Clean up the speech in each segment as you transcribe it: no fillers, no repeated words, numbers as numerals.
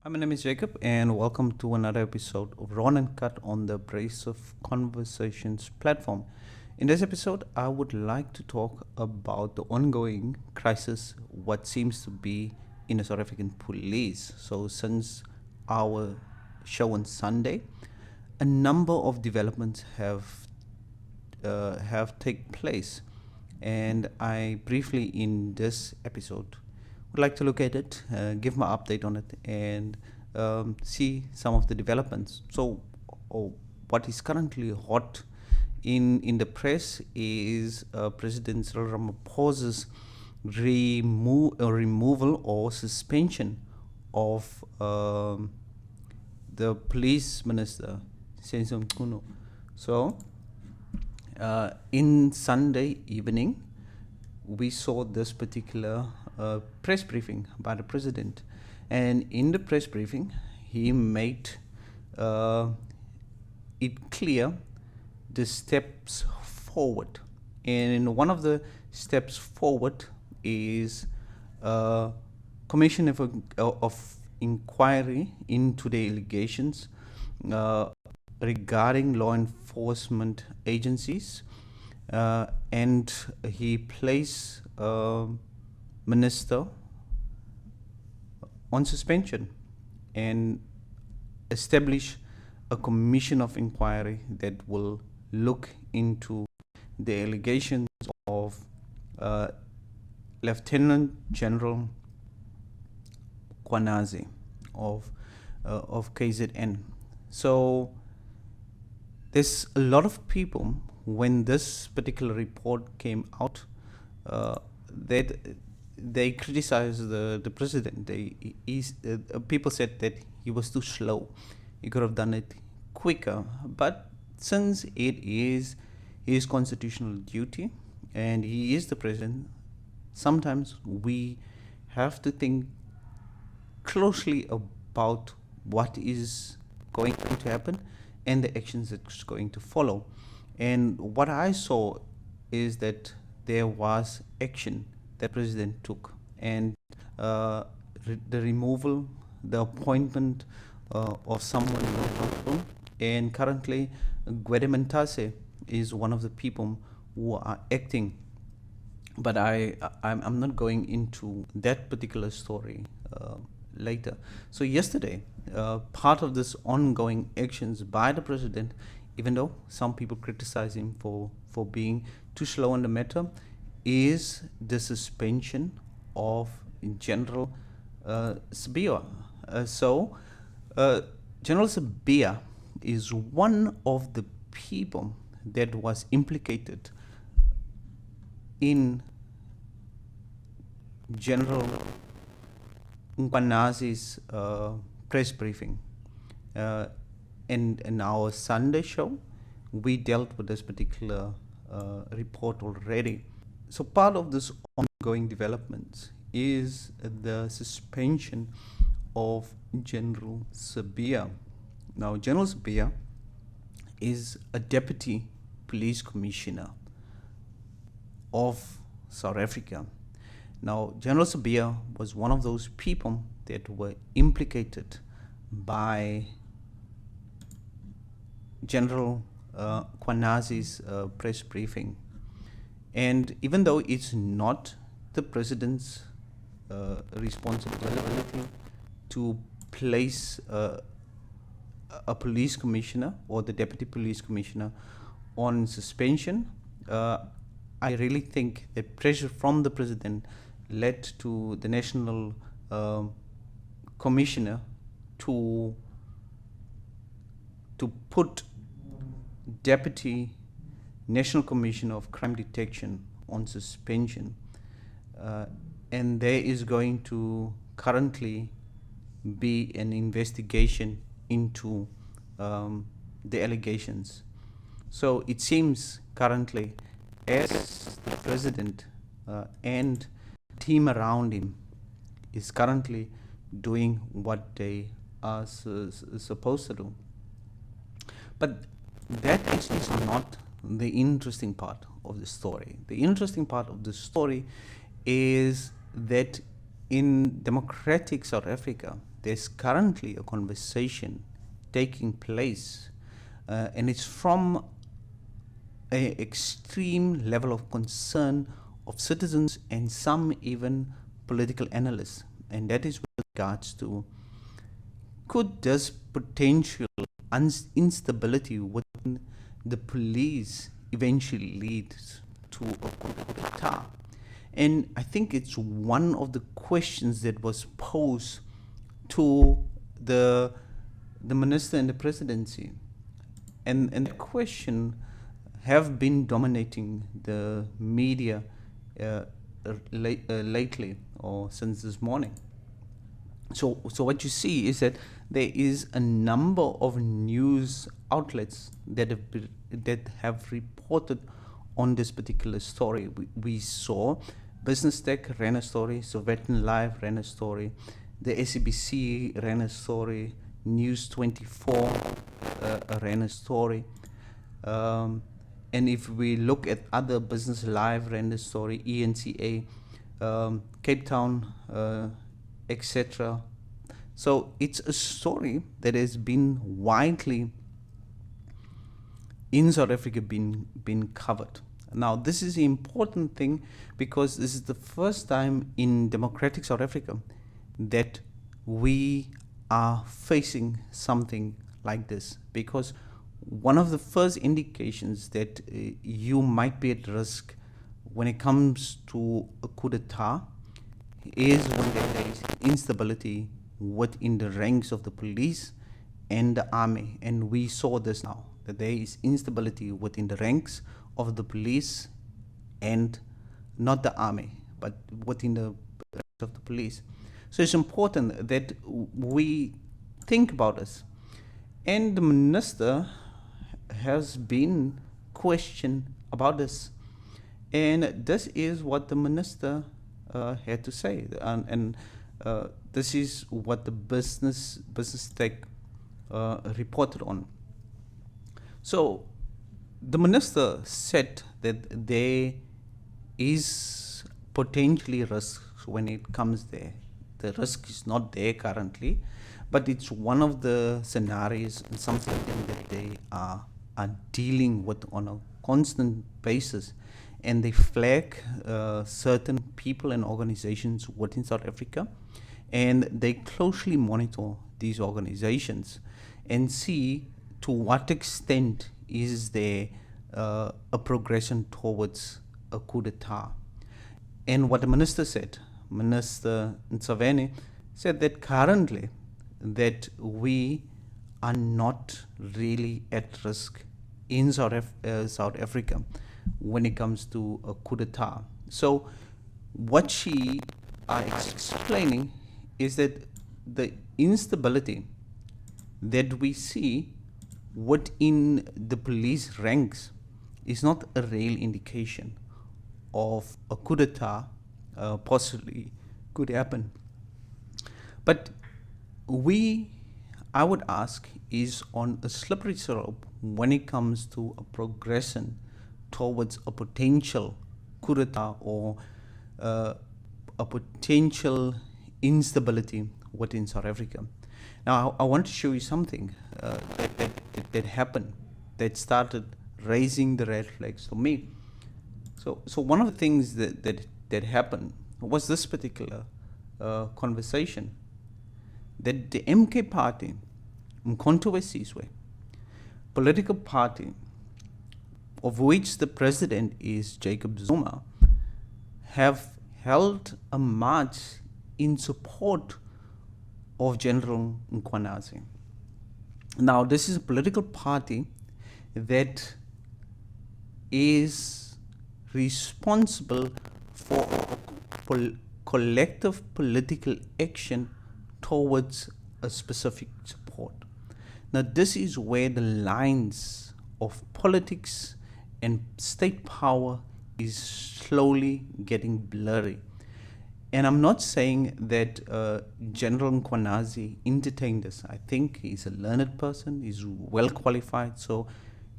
Hi, my name is Jacob, and welcome to another episode of Raw Uncut on the Abrasive Conversations platform. In this episode, I would like to talk about the ongoing crisis, what seems to be in the South African police. So, since our show on Sunday, a number of developments have taken place, and I briefly in this episode would like to look at it, give my update on it, and see some of the developments. So, what is currently hot in the press is President Cyril Ramaphosa's removal or suspension of the police minister, Senzo Mkhwanazi. So, in Sunday evening, we saw this particular press briefing by the president, and in the press briefing, he made it clear the steps forward. And one of the steps forward is commission of inquiry into the allegations regarding law enforcement agencies, and he placed minister on suspension and establish a commission of inquiry that will look into the allegations of Lieutenant General Mkhwanazi of KZN. So there's a lot of people when this particular report came out that they criticized the president. People said that he was too slow. He could have done it quicker. But since it is his constitutional duty and he is the president, sometimes we have to think closely about what is going to happen and the actions that's going to follow. And what I saw is that there was action that president took, and the removal, the appointment of someone accountable. And currently, Gwede Mantashe is one of the people who are acting. But I'm not going into that particular story later. So yesterday, part of this ongoing actions by the president, even though some people criticize him for being too slow on the matter, is the suspension of General Sibiya. General Sibiya is one of the people that was implicated in General Mkhwanazi's press briefing. In our Sunday show, we dealt with this particular report already. So part of this ongoing developments is the suspension of General Sibiya. Now, General Sibiya is a deputy police commissioner of South Africa. Now, General Sibiya was one of those people that were implicated by General Mkhwanazi's press briefing. And even though it's not the president's responsibility to place a police commissioner or the deputy police commissioner on suspension, I really think that pressure from the president led to the national commissioner to put deputy National Commissioner of Crime Detection on suspension, and there is going to currently be an investigation into the allegations. So it seems currently as the president and team around him is currently doing what they are supposed to do. But that actually is not the interesting part of the story. The interesting part of the story is that in democratic South Africa, there's currently a conversation taking place, and it's from an extreme level of concern of citizens and some even political analysts, and that is with regards to, could this potential instability within the police eventually lead to a coup d'etat? And I think it's one of the questions that was posed to the minister and the presidency, and the question have been dominating the media lately, or since this morning. So what you see is that there is a number of news outlets that have reported on this particular story. We saw Business Tech ran a story, Sowetan Live ran a story, the SABC ran a story, News 24 ran a story. And if we look at other Business Live ran a story, ENCA, Cape Town, etc. So it's a story that has been widely in South Africa been covered. Now, this is an important thing because this is the first time in democratic South Africa that we are facing something like this, because one of the first indications that you might be at risk when it comes to a coup d'etat is when there is instability within the ranks of the police and the army. And we saw this now, that there is instability within the ranks of the police and not the army, but within the ranks of the police. So it's important that we think about this. And the minister has been questioned about this. And this is what the minister had to say. And this is what the Business Tech reported on. So the minister said that there is potentially risks when it comes there. The risk is not there currently, but it's one of the scenarios and something that they are dealing with on a constant basis. And they flag certain people and organizations within South Africa, and they closely monitor these organizations and see to what extent is there a progression towards a coup d'etat. And what the minister said, Minister Ntshavheni, said that currently that we are not really at risk in South Africa when it comes to a coup d'etat. So what she is explaining is that the instability that we see within the police ranks is not a real indication of a coup d'etat possibly could happen. But I would ask, is on a slippery slope when it comes to a progression towards a potential coup d'etat or a potential instability within South Africa. Now, I want to show you something that happened, that started raising the red flags for me. So one of the things that happened was this particular conversation, that the MK party, Mkhwanazi, political party, of which the president is Jacob Zuma, have held a march in support of General Mkhwanazi. Now, this is a political party that is responsible for collective political action towards a specific support. Now, this is where the lines of politics and state power is slowly getting blurry. And I'm not saying that General Mkhwanazi entertained this. I think he's a learned person, he's well qualified, so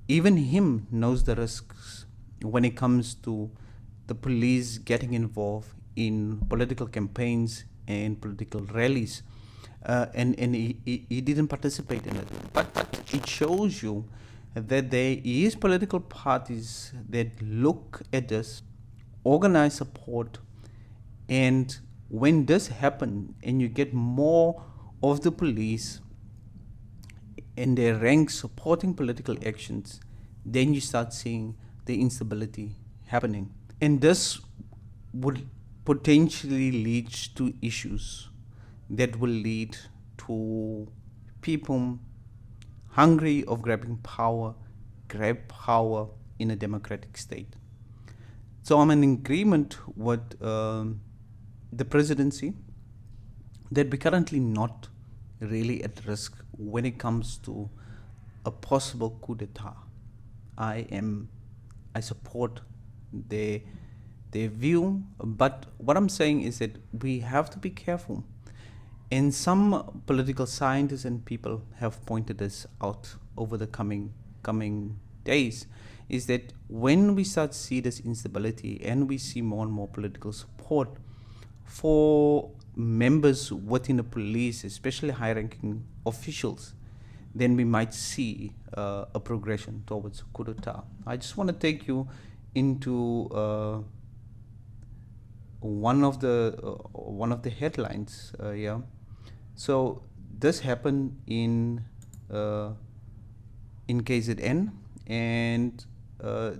even him knows the risks when it comes to the police getting involved in political campaigns and political rallies. and he didn't participate in it. But it shows you that there is political parties that look at this, organize support, and when this happens and you get more of the police in their ranks supporting political actions, then you start seeing the instability happening. And this would potentially lead to issues that will lead to people hungry of grabbing power, grab power in a democratic state. So I'm in agreement with the presidency that we're currently not really at risk when it comes to a possible coup d'etat. I support their view, but what I'm saying is that we have to be careful. And some political scientists and people have pointed this out over the coming days, is that when we start to see this instability and we see more and more political support for members within the police, especially high-ranking officials, then we might see a progression towards coup d'etat. I just want to take you into one of the headlines. Yeah. So this happened in KZN, and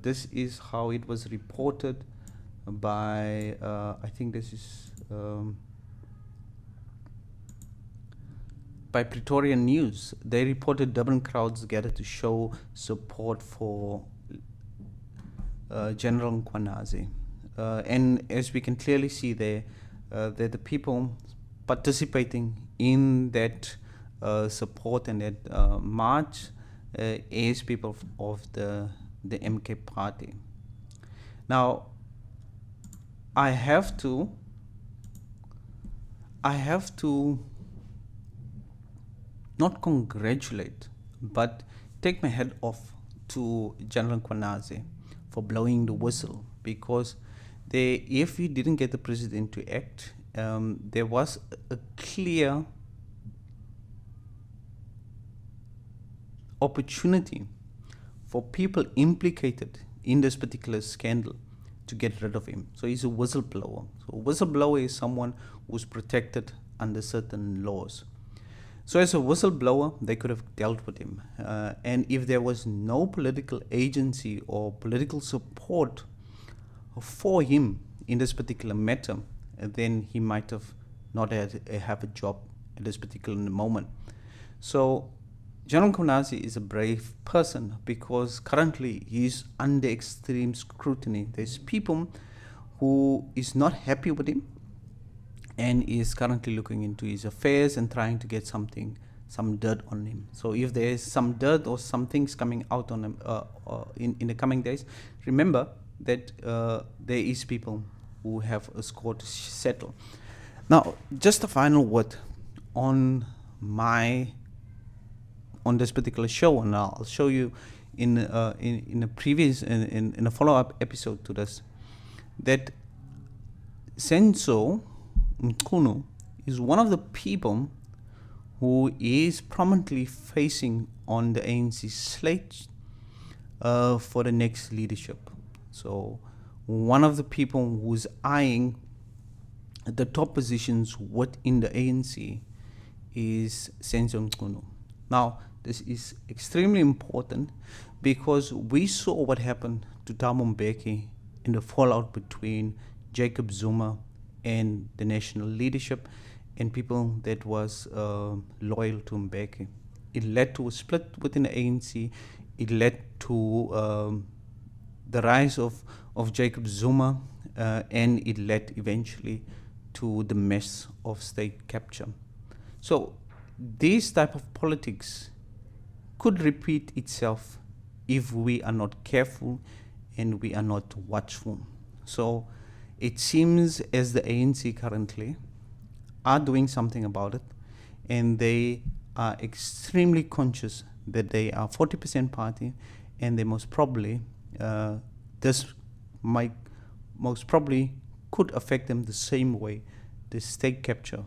this is how it was reported by I think this is by Pretoria News. They reported Durban crowds gathered to show support for General Mkhwanazi. And as we can clearly see there, that the people participating in that support and that march is people of the MK party. Now, I have to not congratulate, but take my hat off to General Mkhwanazi for blowing the whistle, because if he didn't get the president to act, there was a clear opportunity for people implicated in this particular scandal to get rid of him. So he's a whistleblower. So a whistleblower is someone who's protected under certain laws. So as a whistleblower, they could have dealt with him. And if there was no political agency or political support for him in this particular matter, then he might have not have a job at this particular moment. So General Mkhwanazi is a brave person because currently he's under extreme scrutiny. There's people who is not happy with him and is currently looking into his affairs and trying to get some dirt on him. So if there is some dirt or some things coming out on him in the coming days, remember that there is people who have a score to settle. Now, just a final word on this particular show, and I'll show you in a previous in a follow-up episode to this, that Senzo Mkhunu is one of the people who is prominently facing on the ANC slate for the next leadership. So one of the people who's eyeing the top positions within the ANC is Senzo Mkhunu. Now, this is extremely important because we saw what happened to Thabo Mbeki in the fallout between Jacob Zuma and the national leadership and people that was loyal to Mbeki. It led to a split within the ANC. It led to the rise of Jacob Zuma, and it led eventually to the mess of state capture. So this type of politics could repeat itself if we are not careful and we are not watchful. So it seems as the ANC currently are doing something about it, and they are extremely conscious that they are 40% party, and they most probably this might most probably could affect them the same way the state capture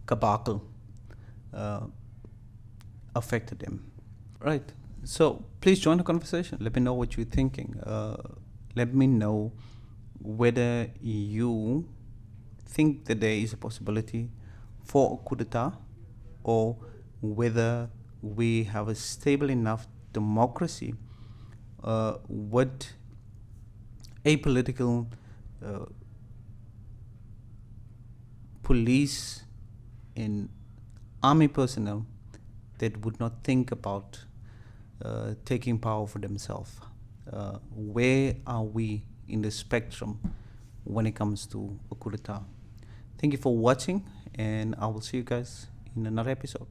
debacle uh, affected him. Right. So please join the conversation. Let me know what you're thinking. Let me know whether you think that there is a possibility for a coup d'etat, or whether we have a stable enough democracy with apolitical police and army personnel that would not think about taking power for themselves. Where are we in the spectrum when it comes to a coup d'etat? Thank you for watching, and I will see you guys in another episode.